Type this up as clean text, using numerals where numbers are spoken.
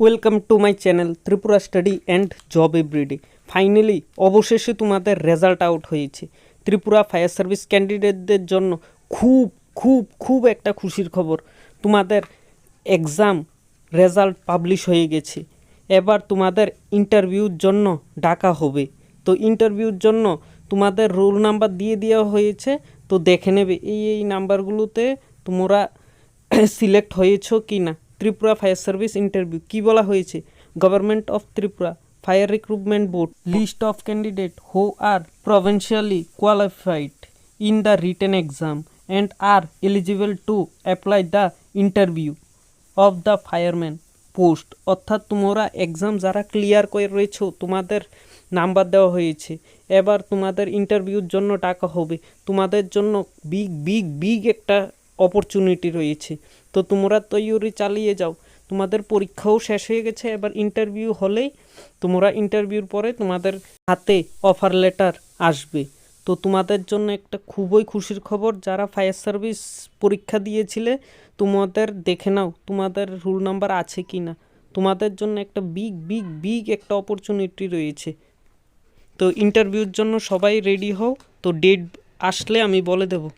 Welcome to my channel Tripura study and job everyday. Finally অবশেষে তোমাদের result out হয়েছে। Tripura fire service ক্যান্ডিডেটদের জন্য খুব খুব খুব একটা খুশির খবর। তোমাদের এক্সাম রেজাল্ট পাবলিশ হয়ে গেছে। এবার তোমাদের ইন্টারভিউর জন্য ডাকা হবে। তো ইন্টারভিউর জন্য তোমাদের রোল নাম্বার দিয়ে দেওয়া হয়েছে। তো দেখে নেবে এই নাম্বারগুলোতে তোমরা সিলেক্ট হয়েছো কি না। ত্রিপুরা ফায়ার সার্ভিস ইন্টারভিউ কি বলা হয়েছে? Government of Tripura fire recruitment board list of candidate who are provincially qualified in the written exam and are eligible to apply the interview of the fireman post. অর্থাৎ তোমরা exam যারা clear করে রয়েছো তোমাদের number দেওয়া হয়েছে। এবার তোমাদের ইন্টারভিউর জন্য টাকা হবে। তোমাদের জন্য বিগ বিগ বিগ একটা অপরচুনিটি রয়েছে। তো তোমরা তৈরি চালিয়ে যাও। তোমাদের পরীক্ষাও শেষ হয়ে গেছে। এবার ইন্টারভিউ হলেই তোমরা ইন্টারভিউর পরে তোমাদের হাতে অফার লেটার আসবে। তো তোমাদের জন্য একটা খুবই খুশির খবর। যারা ফায়ার সার্ভিস পরীক্ষা দিয়েছিলে তোমাদের দেখে নাও তোমাদের রোল নাম্বার আছে কি না। তোমাদের জন্য একটা বিগ বিগ বিগ একটা অপরচুনিটি রয়েছে। তো ইন্টারভিউর জন্য সবাই রেডি হও। তো ডেট আসলে আমি বলে দেবো।